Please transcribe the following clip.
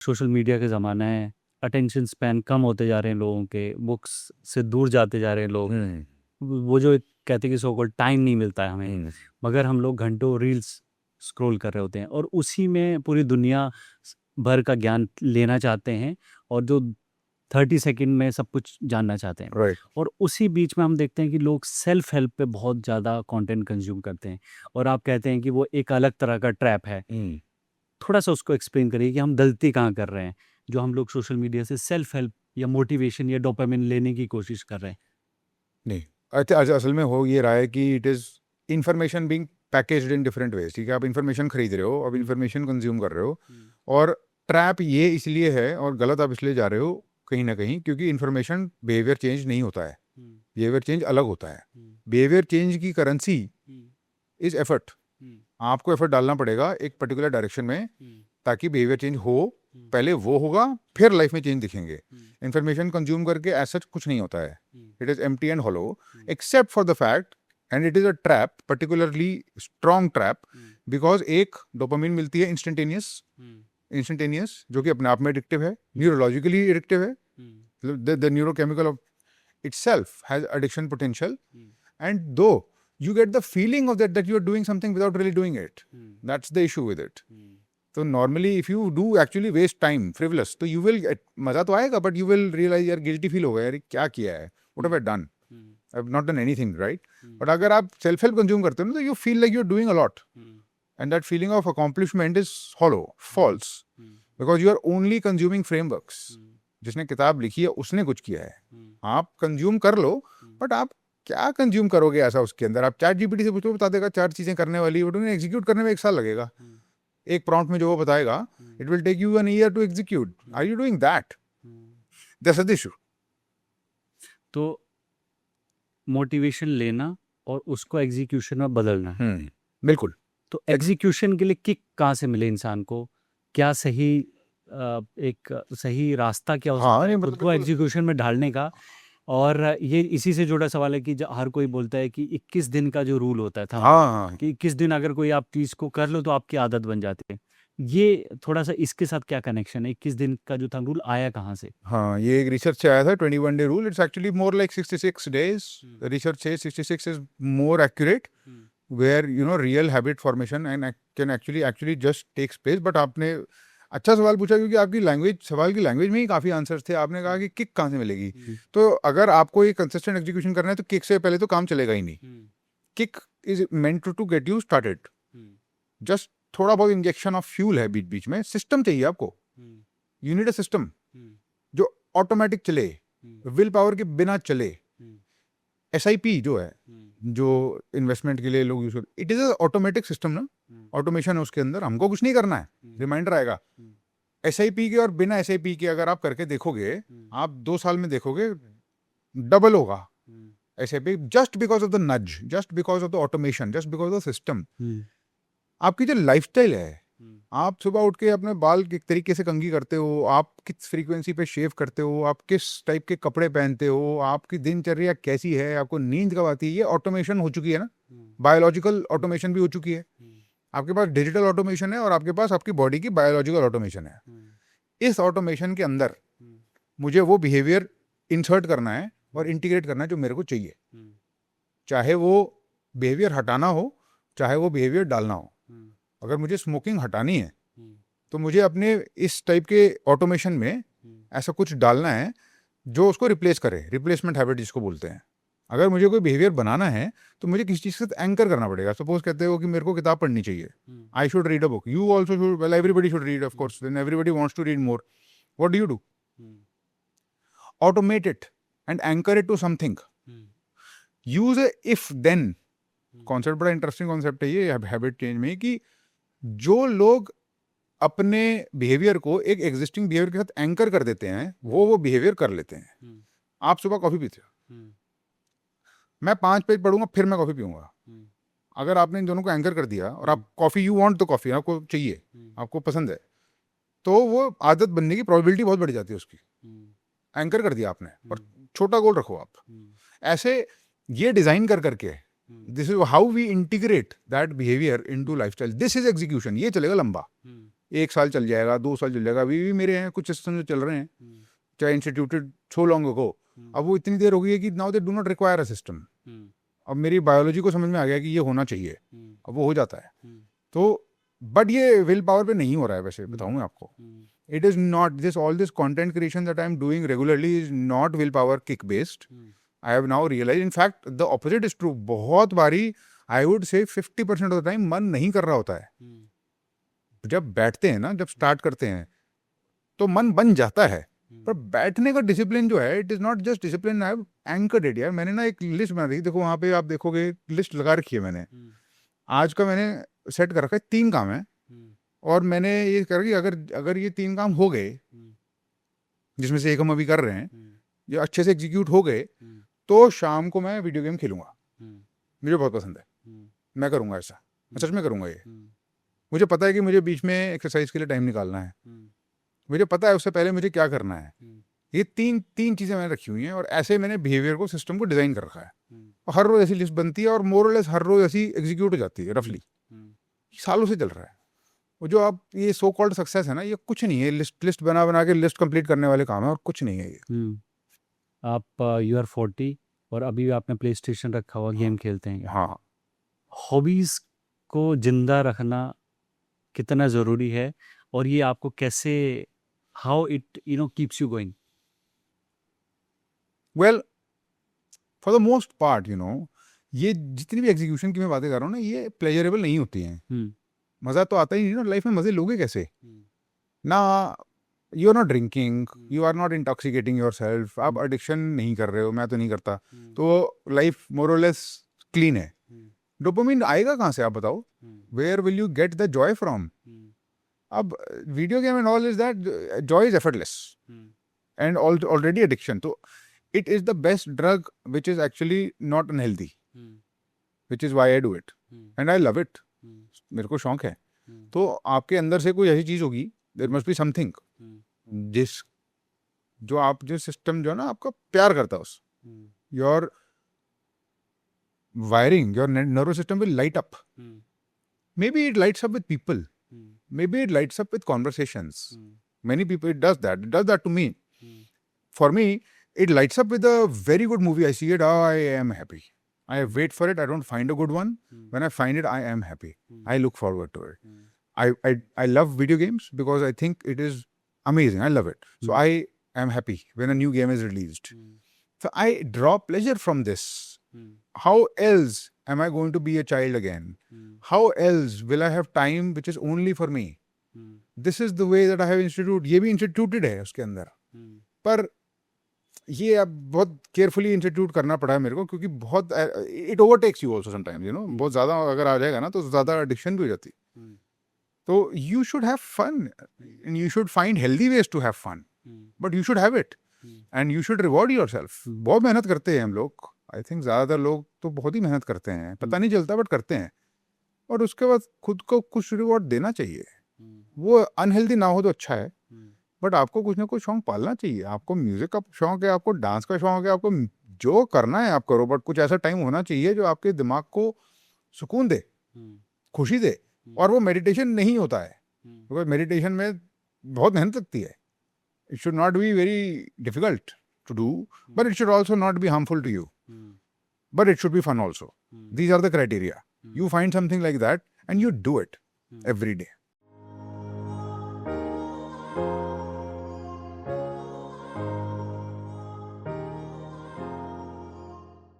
Social media का ज़माना है, अटेंशन स्पैन कम होते जा रहे हैं लोगों के, बुक्स से दूर जाते जा रहे हैं लोग। वो जो एक कहते हैं कि सो कॉल्ड टाइम नहीं मिलता है हमें, मगर हम लोग घंटों रील्स स्क्रॉल कर रहे होते हैं और उसी में पूरी दुनिया भर का ज्ञान लेना चाहते हैं और जो 30 सेकंड में सब कुछ जानना चाहते हैं। राइट। और उसी बीच में हम देखते हैं कि लोग सेल्फ हेल्प पे बहुत ज़्यादा कंटेंट कंज्यूम करते हैं और आप कहते हैं कि वो एक अलग तरह का ट्रैप है। थोड़ा सा उसको एक्सप्लेन करिए कि हम गलती कहाँ कर रहे हैं जो हम लोग सोशल मीडिया से सेल्फ हेल्प या मोटिवेशन या डोपामिन लेने की कोशिश कर रहे हैं। नहीं, अच्छा, असल में हो ये रहा है कि it is information being packaged in different ways. ठीक है, आप इन्फॉर्मेशन खरीद रहे हो, अब इन्फॉर्मेशन कंज्यूम कर रहे हो, और ट्रैप ये इसलिए है और गलत आप इसलिए जा रहे हो कहीं ना कहीं, क्योंकि इन्फॉर्मेशन बिहेवियर चेंज नहीं होता है, बिहेवियर चेंज अलग होता है। बिहेवियर चेंज की करेंसी इज एफर्ट। आपको एफर्ट डालना पड़ेगा एक पर्टिकुलर डायरेक्शन में ताकि बिहेवियर चेंज हो। पहले वो होगा, फिर लाइफ में चेंज दिखेंगे। इन्फॉर्मेशन कंज्यूम करके ऐसा कुछ नहीं होता है, it is empty and hollow, except for the fact, and it is a trap, particularly strong trap, because एक डोपामिन मिलती है इंस्टेंटेनियस, जो कि अपने आप में एडिक्टिव है, न्यूरोलॉजिकली एडिक्टिव है। The neurochemical of itself has addiction potential, and though you get the feeling of that you are doing something without really doing it, that's the issue with it. So normally if you do actually waste time frivolous, तो you will मजा तो आएगा, but you will realize यार guilty feel होगा, यार क्या किया है, what have I done, I've not done anything, right? But अगर आप self help consume करते हो ना, तो you feel like you're doing a lot, and that feeling of accomplishment is hollow, false, because you are only consuming frameworks. जिसने किताब लिखी है उसने कुछ किया है, आप कंज्यूम कर लो, बट आप क्या कंज्यूम करोगे ऐसा उसके अंदर? आप चैट जीपीटी से पूछो, बता देगा 4 चीजें करने वाली, बट उन्हें एग्जीक्यूट करने में 1 साल लगेगा। एक प्रॉम्प्ट में जो वो बताएगा, it will take you an year to execute. Are you doing that? That's the issue. तो मोटिवेशन लेना और उसको एग्जीक्यूशन में बदलना। बिल्कुल। तो एग्जीक्यूशन के लिए किक कहाँ से मिले इंसान को? क्या सही एक सही रास्ता क्या हो सकता है खुद को एग्जीक्यूशन में ढालने का? और ये इसी से जुड़ा सवाल है कि हर कोई बोलता है कि 21 दिन का जो रूल होता था, कि 21 दिन अगर कोई आप चीज़ को कर लो तो आपकी आदत बन जाती है। ये थोड़ा सा इसके साथ क्या कनेक्शन है? 21 दिन का जो था रूल आया कहाँ से? हाँ, ये एक रिसर्च से आया था, 21 day rule. It's actually more like 66 days. Research से 66 is more accurate, where you know real habit formation and can actually just takes place. But आपने अच्छा सवाल पूछा, क्योंकि आपकी लैंग्वेज, सवाल की लैंग्वेज में ही काफी आंसर्स थे। आपने कहा कि किक कहाँ से मिलेगी, तो अगर आपको ये कंसिस्टेंट एग्जीक्यूशन करना है तो किक से पहले तो काम चलेगा ही नहीं। Kick is meant to get you started, just थोड़ा बहुत इंजेक्शन ऑफ फ्यूल है बीच बीच में। सिस्टम चाहिए आपको, यू नीड अ सिस्टम जो ऑटोमेटिक चले, विल पावर के बिना चले। SIP जो है, जो इन्वेस्टमेंट के लिए लोग यूज करते, इट इज ऑटोमेटिक सिस्टम ना, ऑटोमेशन है उसके अंदर, हमको कुछ नहीं करना है, रिमाइंडर आएगा। SIP के और बिना SIP के अगर आप करके देखोगे, आप 2 साल में देखोगे डबल होगा SIP, just because of the nudge, just because of the automation, just because of the system. आपकी जो लाइफस्टाइल है, आप सुबह उठ के अपने बाल किस तरीके से कंघी करते हो, आप किस फ्रीक्वेंसी पे शेव करते हो, आप किस टाइप के कपड़े पहनते हो, आपकी दिनचर्या कैसी है, आपको नींद कब आती है, ये ऑटोमेशन हो चुकी है ना। बायोलॉजिकल ऑटोमेशन भी हो चुकी है। आपके पास डिजिटल ऑटोमेशन है और आपके पास आपकी बॉडी की बायोलॉजिकल ऑटोमेशन है। इस ऑटोमेशन के अंदर मुझे वो बिहेवियर इंसर्ट करना है और इंटीग्रेट करना है जो मेरे को चाहिए, चाहे वो बिहेवियर हटाना हो, चाहे वो बिहेवियर डालना हो। अगर मुझे स्मोकिंग हटानी है तो मुझे अपने इस टाइप के ऑटोमेशन में ऐसा कुछ डालना है जो उसको रिप्लेस करे, रिप्लेसमेंट हैबिट जिसको बोलते हैं। अगर मुझे कोई बिहेवियर बनाना है तो मुझे किसी चीज के साथ एंकर करना पड़ेगा। सपोज कहते हो कि मेरे को किताब पढ़नी चाहिए, I should read a book, you also should, well everybody should read, of course, then everybody wants to read more. What do? Automate it and anchor it to something. Use a if then concept, बड़ा interesting concept है ये habit change में, कि जो लोग अपने behaviour को एक एग्जिस्टिंग बिहेवियर के साथ एंकर कर देते हैं, वो बिहेवियर कर लेते हैं। आप सुबह कॉफी पीते हो, मैं 5 पेज पढ़ूंगा फिर मैं कॉफी पीऊंगा। अगर आपने इन दोनों को एंकर कर दिया और आप कॉफी, यू वांट तो कॉफी, आपको चाहिए, आपको पसंद है, तो वो आदत बनने की प्रोबेबिलिटी बहुत बढ़ जाती है उसकी। एंकर कर दिया आपने, और छोटा गोल रखो आप। ऐसे ये डिजाइन कर करके, this is how we integrate that behaviour into lifestyle. This is execution, ये चलेगा लंबा। 1 साल चल जाएगा, 2 साल चल जाएगा। अभी भी मेरे हैं कुछ सिस्टम जो चल रहे हैं, चाहे इंस्टीट्यूटेड सो लॉन्ग अगो, अब वो इतनी देर हो गई है कि now they do not require a system. अब मेरी बायोलॉजी को समझ में आ गया कि ये होना चाहिए, अब वो हो जाता है। तो बट ये विल पावर पे नहीं हो रहा है, वैसे बताऊं मैं आपको, it is not this, all this content creation that I am doing regularly is not willpower kick based. I have now realise, in fact the opposite is true. बहुत बारी I would say 50% of the time मन नहीं कर रहा होता है। जब बैठते हैं ना, जब स्टार्ट करते हैं तो मन बन जाता है, पर बैठने का डिसिप्लिन जो है, it is not just discipline, I have anchored it. यार मैंने ना एक लिस्ट बना दी, देखो वहां पे आप देखोगे लिस्ट लगा रखी है मैंने। आज का मैंने सेट कर रखा है 3 काम है, और मैंने ये कर कि अगर ये 3 काम हो गए, जिसमें से एक हम अभी कर रहे हैं, ये अच्छे से एग्जीक्यूट हो गए, तो शाम को मैं वीडियो गेम खेलूंगा। मुझे बहुत पसंद है, मैं करूंगा ऐसा, मैं सच में करूंगा ये। मुझे पता है कि मुझे बीच में एक्सरसाइज के लिए टाइम निकालना है, मुझे पता है उससे पहले मुझे क्या करना है। ये तीन चीजें मैंने रखी हुई हैं, और ऐसे मैंने बिहेवियर को, सिस्टम को डिजाइन कर रखा है। और हर रोज ऐसी लिस्ट बनती है, और मोर और लेस हर रोज ऐसी एग्जीक्यूट हो जाती है रफली। सालों से चल रहा है। वो जो आप ये सो कॉल्ड सक्सेस है ना, ये कुछ नहीं है, लिस्ट बना के लिस्ट कंप्लीट करने वाले काम है, और कुछ नहीं है ये। आप यू आर 40 और अभी भी आपने प्ले स्टेशन रखा हुआ, गेम खेलते हैं। हाँ, हॉबीज को जिंदा रखना कितना जरूरी है, और ये आपको कैसे, how it keeps you going? Well for the most part ये जितनी भी एग्जीक्यूशन की मैं बातें कर रहा हूँ ना, ये प्लेजरेबल नहीं होती हैं। मजा तो आता ही नहीं ना लाइफ में, मजे लोगे कैसे ना? You are not drinking, you are not intoxicating yourself, आप एडिक्शन नहीं कर रहे हो, मैं तो नहीं करता, तो लाइफ मोर और लेस क्लीन है। डोपामिन आएगा कहाँ से, आप बताओ? Where will you get the joy from? अब video game and all is that joy is effortless and already addiction, तो it is the best drug which is actually not unhealthy, which is why I do it and I love it. मेरे को शौक है। तो आपके अंदर से कोई ऐसी चीज होगी, there must be something जो सिस्टम जो है ना आपका प्यार करता है, उस your wiring, your nervous system will light up. Maybe it lights up with people, maybe it lights up with conversations. Many people it does that to me. For me it lights up with a very good movie. I see it, I am happy. I wait for it. I don't find a good one. When I find it, I am happy. I look forward to it. I love video games because I think it is amazing. I love it. So I am happy when a new game is released. So I draw pleasure from this. How else am I going to be a child again? How else will I have time which is only for me? This is the way that I have instituted. ये भी instituted है उसके अंदर, पर ये अब बहुत carefully institute करना पड़ा है मेरे को, क्योंकि बहुत it overtakes you also sometimes, बहुत ज्यादा अगर आ जाएगा ना तो ज्यादा एडिक्शन भी हो जाती है। तो you should have fun and you should find healthy ways to have fun, but you should have it and you should reward yourself. बहुत मेहनत करते हैं हम लोग, आई थिंक ज्यादातर लोग तो बहुत ही मेहनत करते हैं, पता नहीं चलता बट करते हैं, और उसके बाद खुद को कुछ रिवॉर्ड देना चाहिए। वो अनहेल्दी ना हो तो अच्छा है, बट आपको कुछ ना कुछ शौक पालना चाहिए। आपको म्यूजिक का शौक है, आपको डांस का शौक है, आपको जो करना है आप करो, बट कुछ ऐसा टाइम होना चाहिए जो आपके दिमाग को सुकून दे, खुशी दे। और वो मेडिटेशन नहीं होता है, बिकॉज मेडिटेशन में बहुत मेहनत लगती है। It should not be very difficult to do, but it should also not be harmful to you, but it should be fun also. These are the criteria. You find something like that and you do it every day.